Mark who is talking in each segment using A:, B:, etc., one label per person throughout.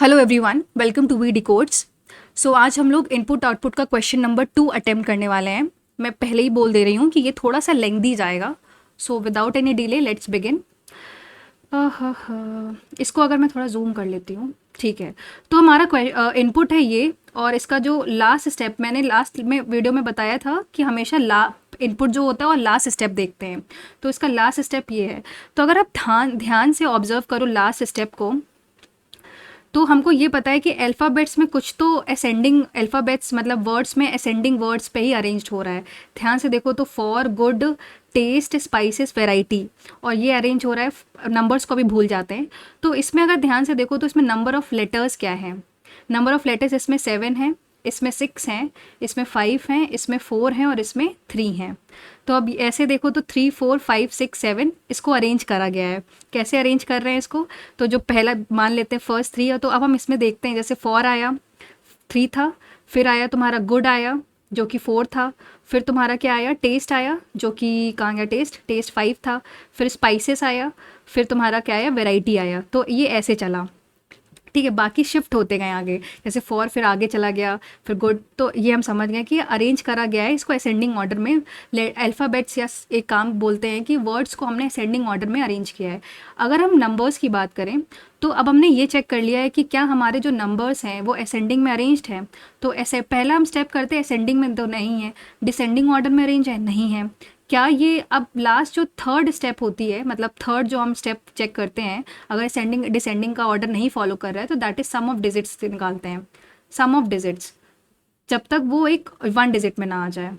A: Hello everyone, welcome to V decodes. So आज हम लोग इनपुट आउटपुट का क्वेश्चन नंबर 2 अटेम्प्ट करने वाले हैं। मैं पहले ही बोल दे रही हूँ कि ये थोड़ा सा लेंथी जाएगा। So without any delay let's begin. इसको अगर मैं थोड़ा जूम कर लेती हूँ, ठीक है। तो हमारा इनपुट है ये, और इसका जो लास्ट स्टेप मैंने लास्ट में वीडियो में बताया था कि हमेशा इनपुट जो होता है और लास्ट स्टेप देखते हैं। तो इसका लास्ट स्टेप ये है। तो अगर आप ध्यान ध्यान से ऑब्जर्व करो लास्ट स्टेप को, तो हमको ये पता है कि अल्फ़ाबेट्स में कुछ तो असेंडिंग अल्फ़ाबेट्स, मतलब वर्ड्स में असेंडिंग वर्ड्स पे ही अरेंज्ड हो रहा है। ध्यान से देखो तो for, good, taste, spices, variety, और ये अरेंज हो रहा है। नंबर्स को भी भूल जाते हैं। तो इसमें अगर ध्यान से देखो तो इसमें नंबर ऑफ़ लेटर्स क्या है। नंबर ऑफ़ लेटर्स इसमें 7 है, इसमें 6 हैं, इसमें 5 हैं, इसमें 4 हैं और इसमें 3 हैं। तो अब ऐसे देखो तो 3 4 5 6 7 इसको अरेंज करा गया है। कैसे अरेंज कर रहे हैं इसको? तो जो पहला मान लेते हैं फर्स्ट 3 है, तो अब हम इसमें देखते हैं। जैसे 4 आया, 3 था, फिर आया तुम्हारा गुड आया जो कि 4 था, फिर तुम्हारा क्या आया, टेस्ट आया जो कि कहाँ गया, टेस्ट टेस्ट 5 था, फिर स्पाइसेस आया, फिर तुम्हारा क्या आया, वैरायटी आया। तो ये ऐसे चला, ठीक है। बाकी शिफ्ट होते गए आगे, जैसे फॉर फिर आगे चला गया, फिर गुड। तो ये हम समझ गए कि अरेंज करा गया है इसको असेंडिंग ऑर्डर में। अल्फ़ाबेट्स या एक काम बोलते हैं कि वर्ड्स को हमने असेंडिंग ऑर्डर में अरेंज किया है। अगर हम नंबर्स की बात करें तो अब हमने ये चेक कर लिया है कि क्या हमारे जो नंबर्स हैं वो असेंडिंग में अरेंज्ड हैं। तो ऐसे पहला हम स्टेप करते हैं, असेंडिंग में तो नहीं है। डिसेंडिंग ऑर्डर में अरेंज है, नहीं है। क्या ये अब लास्ट जो थर्ड स्टेप होती है, मतलब थर्ड जो हम स्टेप चेक करते हैं, अगर असेंडिंग डिसेंडिंग का ऑर्डर नहीं फॉलो कर रहा है तो that is sum of digits निकालते हैं। सम ऑफ डिजिट्स, जब तक वो एक 1 डिजिट में ना आ जाए।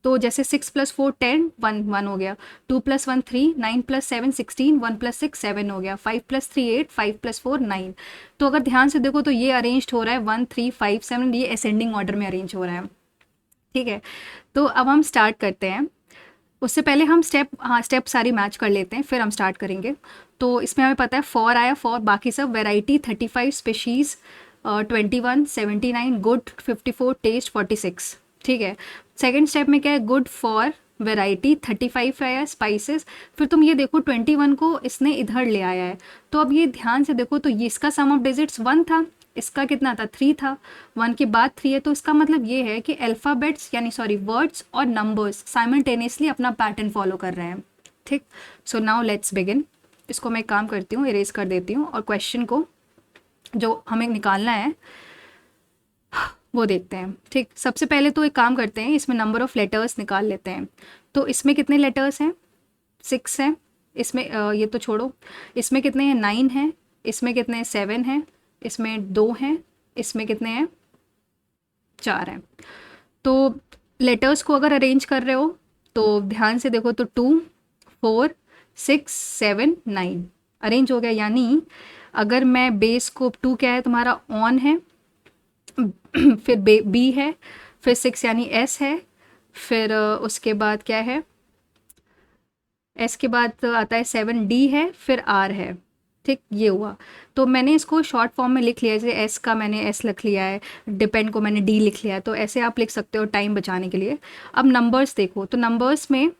A: तो जैसे 6 + 4 10, 1 1 हो गया। 2 + 1 3, 9 + 7 16, 1 + 6 7 हो गया। 5 + 3 8, 5 + 4 9। तो अगर ध्यान से देखो तो ये अरेंज हो रहा है 1 3 5 7, ये असेंडिंग ऑर्डर में अरेंज हो रहा है, ठीक है। तो अब हम स्टार्ट करते हैं। उससे पहले हम स्टेप सारी मैच कर लेते हैं, फिर हम स्टार्ट करेंगे। तो इसमें हमें पता है फॉर आया, फॉर बाकी सब वैरायटी 35, स्पेशीज़ 21, 79, गुड 54, टेस्ट 46, ठीक है। सेकंड स्टेप में क्या है, गुड फॉर वैरायटी 35 आया, स्पाइसेस। फिर तुम ये देखो 21 को इसने इधर ले आया है। तो अब ये ध्यान से देखो तो ये इसका सम ऑफ डिजिट्स 1 था, इसका कितना था, 3 था। 1 के बाद 3 है, तो इसका मतलब ये है कि अल्फ़ाबेट्स यानी सॉरी वर्ड्स और नंबर्स साइमल्टेनियसली अपना पैटर्न फॉलो कर रहे हैं, ठीक। So now let's begin. इसको मैं एक काम करती हूँ, इरेज कर देती हूँ, और क्वेश्चन को जो हमें निकालना है वो देखते हैं, ठीक। सबसे पहले तो एक काम करते हैं, इसमें नंबर ऑफ़ लेटर्स निकाल लेते हैं। तो इसमें कितने लेटर्स हैं, 6 हैं। इसमें ये तो छोड़ो, इसमें कितने हैं, 9 हैं। इसमें कितने हैं, 7 हैं। इसमें 2 हैं। इसमें कितने हैं, 4 हैं। तो लेटर्स को अगर अरेंज कर रहे हो तो ध्यान से देखो तो 2 4 6 7 9 अरेंज हो गया। यानी अगर मैं बेस को 2 क्या है तुम्हारा, ऑन है, फिर बी है, फिर 6 यानी एस है, फिर उसके बाद क्या है, एस के बाद आता है 7 डी है, फिर आर है, ठीक। ये हुआ। तो मैंने इसको शॉर्ट फॉर्म में लिख लिया है, जैसे एस का मैंने एस लिख लिया है, डिपेंड को मैंने डी लिख लिया है। तो ऐसे आप लिख सकते हो टाइम बचाने के लिए। अब नंबर्स देखो, तो नंबर्स में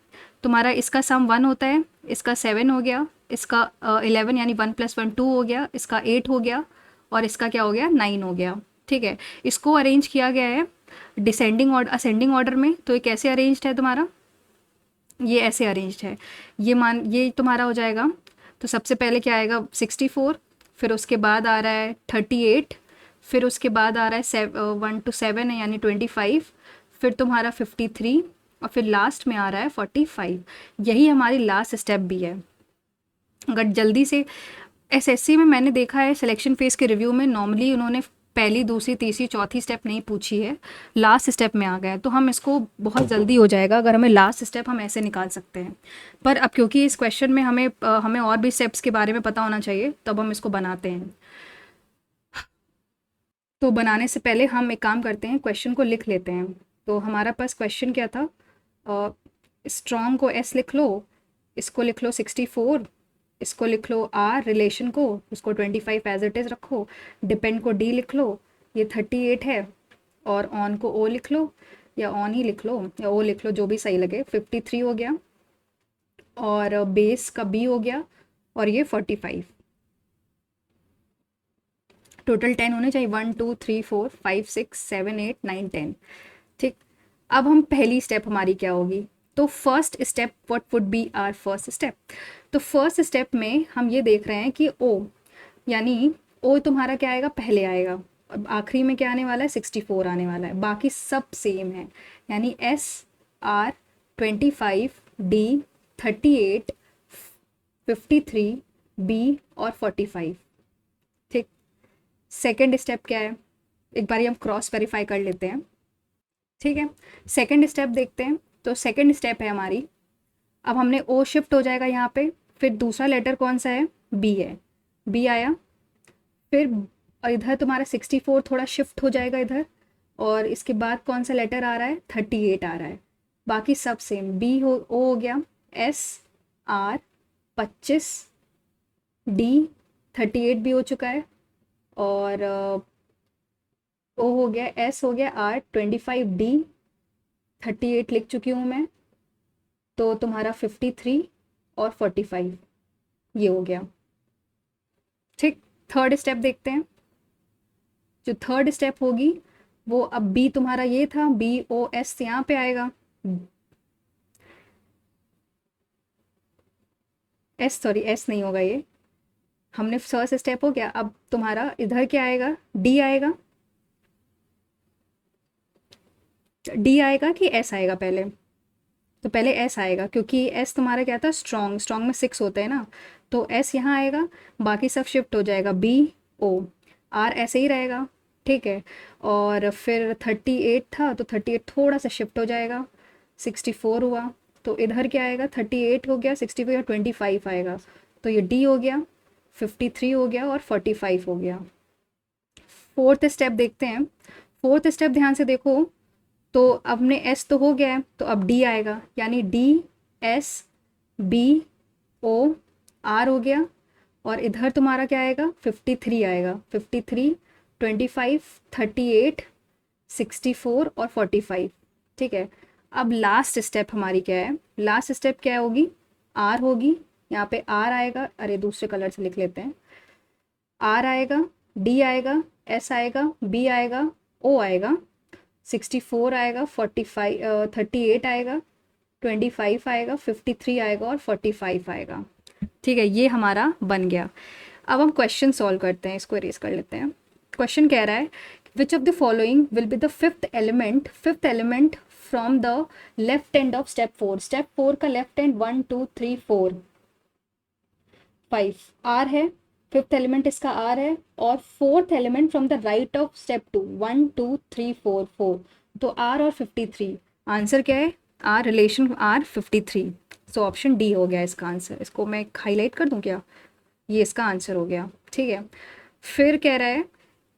A: तुम्हारा इसका सम 1 होता है, इसका 7 हो गया, इसका 11 यानी 1 + 1 2 हो गया, इसका 8 हो गया, और इसका क्या हो गया, 9 हो गया, ठीक है। इसको अरेंज किया गया है डिसेंडिंग ऑर्डर असेंडिंग ऑर्डर में। तो ये कैसे अरेंज्ड है तुम्हारा, ये ऐसे अरेंज्ड है। ये तुम्हारा हो जाएगा। तो सबसे पहले क्या आएगा, 64, फिर उसके बाद आ रहा है 38, फिर उसके बाद आ रहा है 1 to 7 है यानी 25, फिर तुम्हारा 53, और फिर लास्ट में आ रहा है 45। यही हमारी लास्ट स्टेप भी है। अगर जल्दी से एसएससी में मैंने देखा है, सिलेक्शन फेज के रिव्यू में नॉर्मली उन्होंने पहली, दूसरी, तीसरी, चौथी स्टेप नहीं पूछी है, लास्ट स्टेप में आ गया है। तो हम इसको बहुत जल्दी हो जाएगा अगर हमें लास्ट स्टेप हम ऐसे निकाल सकते हैं। पर अब क्योंकि इस क्वेश्चन में हमें और भी स्टेप्स के बारे में पता होना चाहिए, तब हम इसको बनाते हैं। तो बनाने से पहले हम एक काम करते हैं, क्वेश्चन को लिख लेते हैं। तो हमारा पास क्वेश्चन क्या था, स्ट्रॉन्ग को एस लिख लो, इसको लिख लो 64, इसको लिख लो आर रिलेशन को, उसको 25 एज इट इज़ रखो, डिपेंड को डी लिख लो, ये 38 है, और ऑन को ओ लिख लो, या ऑन ही लिख लो या ओ लिख लो, जो भी सही लगे। 53 हो गया, और बेस का बी हो गया, और ये 45। टोटल 10 होने चाहिए, 1 2 3 4 5 6 7 8 9 10। ठीक, अब हम पहली स्टेप हमारी क्या होगी, तो first step what would be our first step. तो फर्स्ट स्टेप में हम ये देख रहे हैं कि ओ, यानी ओ तुम्हारा क्या आएगा, पहले आएगा। अब आखिरी में क्या आने वाला है, 64 आने वाला है, बाकी सब सेम है। यानी एस आर 25 डी 38 53 बी और 45। ठीक, सेकेंड स्टेप क्या है, एक बार हम क्रॉस वेरीफाई कर लेते हैं। ठीक है, सेकेंड स्टेप देखते हैं। तो सेकेंड स्टेप है हमारी, अब हमने ओ शिफ्ट हो जाएगा यहाँ पे, फिर दूसरा लेटर कौन सा है, बी है, बी आया, फिर इधर तुम्हारा 64 थोड़ा शिफ्ट हो जाएगा इधर, और इसके बाद कौन सा लेटर आ रहा है, 38 आ रहा है, बाकी सब सेम। बी हो, ओ हो गया, एस आर 25 डी 38 भी हो चुका है, और ओ हो गया, एस हो गया, आर 25 डी 38 लिख चुकी हूँ मैं, तो तुम्हारा 53 और 45 ये हो गया। ठीक, थर्ड स्टेप देखते हैं। जो थर्ड स्टेप होगी वो, अब बी तुम्हारा ये था, बी ओ एस यहाँ पे आएगा, एस सॉरी एस नहीं होगा ये, हमने फर्स्ट स्टेप हो गया। अब तुम्हारा इधर क्या आएगा, डी आएगा, डी आएगा कि एस आएगा पहले, तो पहले एस आएगा क्योंकि एस तुम्हारा क्या था, स्ट्रॉन्ग, स्ट्रॉन्ग में 6 होते हैं ना, तो एस यहाँ आएगा, बाकी सब शिफ्ट हो जाएगा, बी ओ, आर ऐसे ही रहेगा। ठीक है, और फिर 38 था तो 38 थोड़ा सा शिफ्ट हो जाएगा, 64 हुआ, तो इधर क्या आएगा, 38 हो गया, 64 और 25 आएगा, तो ये डी हो गया, 53 हो गया और 45 हो गया। फोर्थ स्टेप देखते हैं। फोर्थ स्टेप ध्यान से देखो, तो अब ने एस तो हो गया है, तो अब डी आएगा, यानी D S B O R हो गया, और इधर तुम्हारा क्या आएगा, 53 आएगा, 53 25 38 64 और 45। ठीक है, अब लास्ट स्टेप हमारी क्या है, लास्ट स्टेप क्या होगी, आर होगी, यहाँ पे आर आएगा, अरे दूसरे कलर से लिख लेते हैं, आर आएगा, डी आएगा, एस आएगा, बी आएगा, ओ आएगा, 64 आएगा, 45 38 आएगा, 25 आएगा, 53 आएगा और 45 आएगा। ठीक है, ये हमारा बन गया। अब हम क्वेश्चन सॉल्व करते हैं, इसको इरेज कर लेते हैं। क्वेश्चन कह रहा है विच of the following will be the fifth element from the left end of step 4। Step 4 का लेफ्ट एंड 1 2 3 4 5 आर है, फिफ्थ एलिमेंट इसका आर है, और fourth element from the right of step 2 1 2 3 4 4, तो आर और 53। आंसर क्या है, R relation R 53, so option D हो गया इसका आंसर। इसको मैं हाईलाइट कर दूं क्या, ये इसका आंसर हो गया। ठीक है, फिर कह रहा है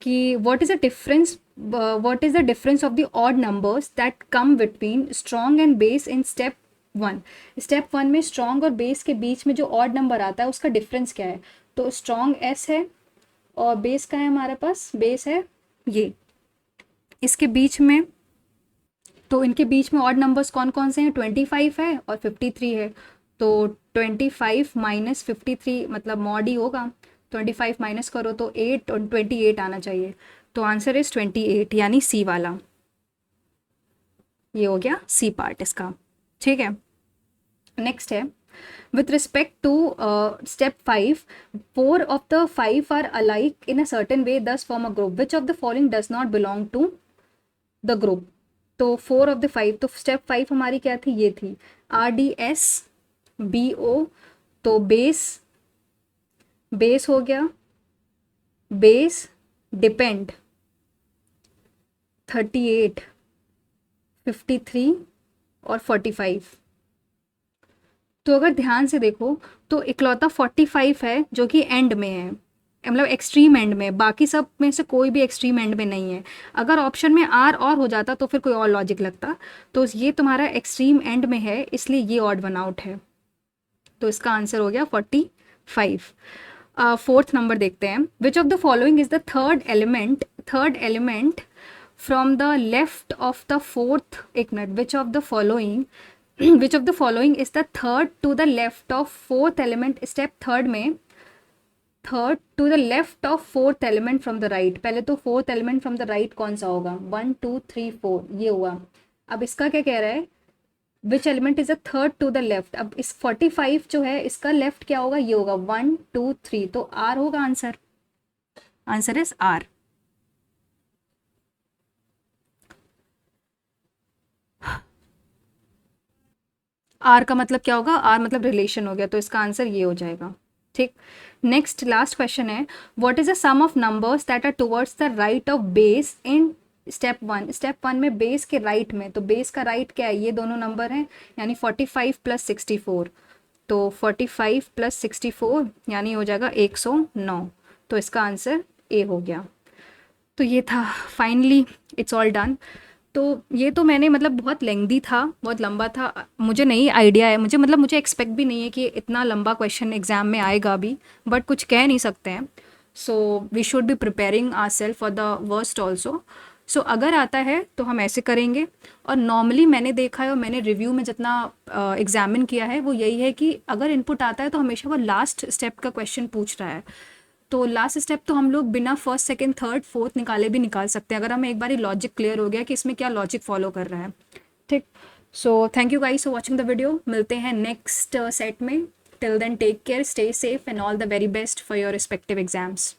A: कि what is the difference of the odd numbers that come between strong and base in step 1। Step 1 में स्ट्रॉन्ग और बेस के बीच में जो ऑड नंबर आता है उसका डिफरेंस क्या है, तो स्ट्रॉन्ग एस है और बेस का है हमारे पास, बेस है ये, इसके बीच में, तो इनके बीच में ऑड नंबर्स कौन कौन से हैं, 25 है और 53 है, तो 25 माइनस 53 मतलब मॉड ही होगा, 25 माइनस करो तो 8 और 28 आना चाहिए, तो आंसर इज 28, यानी सी वाला, ये हो गया सी पार्ट इसका। ठीक है, नेक्स्ट है with respect to step 5, 4 of the 5 are alike in a certain way thus form a group, which of the following does not belong to the group। तो 4 of the 5, तो step 5 हमारी क्या थी, ये थी RDS BO, तो base हो गया, बेस डिपेंड 38 53 और 45। तो अगर ध्यान से देखो तो इकलौता 45 है जो कि एंड में है, मतलब एक्सट्रीम एंड में, बाकी सब में से कोई भी एक्सट्रीम एंड में नहीं है। अगर ऑप्शन में आर और हो जाता तो फिर कोई और लॉजिक लगता, तो ये तुम्हारा एक्सट्रीम एंड में है, इसलिए ये ऑड वन आउट है, तो इसका आंसर हो गया 45। फोर्थ नंबर देखते हैं, which of the following is the third element from the left of the fourth, एक minute, which of the following is the third to the left of fourth element. Step third में third to the left of fourth element from the right. पहले तो fourth element from the right कौन सा होगा, 1 2 3 4 ये हुआ। अब इसका क्या कह रहा है, which element is a third to the left. अब इस 45 जो है इसका लेफ्ट क्या होगा, ये होगा 1 2 3, तो आर होगा answer. Answer is R. R का मतलब क्या होगा, आर मतलब रिलेशन हो गया, तो इसका आंसर ये हो जाएगा। ठीक, नेक्स्ट लास्ट क्वेश्चन है, what is the sum of numbers that are towards the right of base in step 1। Step 1 में बेस के राइट में, तो बेस का राइट क्या है, ये दोनों नंबर हैं, यानी 45 प्लस 64। तो 45 प्लस 64 यानी हो जाएगा 109। तो इसका आंसर ए हो गया। तो ये था, फाइनली इट्स ऑल डन। तो ये तो मैंने मतलब बहुत लेंदी था, बहुत लंबा था, मुझे नहीं आइडिया है, मुझे मतलब मुझे एक्सपेक्ट भी नहीं है कि इतना लंबा क्वेश्चन एग्ज़ाम में आएगा भी, बट कुछ कह नहीं सकते हैं। So we should be preparing our self for the worst also. So अगर आता है तो हम ऐसे करेंगे। और नॉर्मली मैंने देखा है और मैंने रिव्यू में जितना एग्जामिन किया है वो यही है कि अगर इनपुट आता है तो हमेशा वो लास्ट स्टेप का क्वेश्चन पूछ रहा है। तो लास्ट स्टेप तो हम लोग बिना फर्स्ट सेकंड थर्ड फोर्थ निकाले भी निकाल सकते हैं, अगर हमें एक बार लॉजिक क्लियर हो गया कि इसमें क्या लॉजिक फॉलो कर रहा है। ठीक, so thank you guys for watching the video. मिलते हैं नेक्स्ट सेट में। Till then take care, stay safe and all the very best for your respective exams.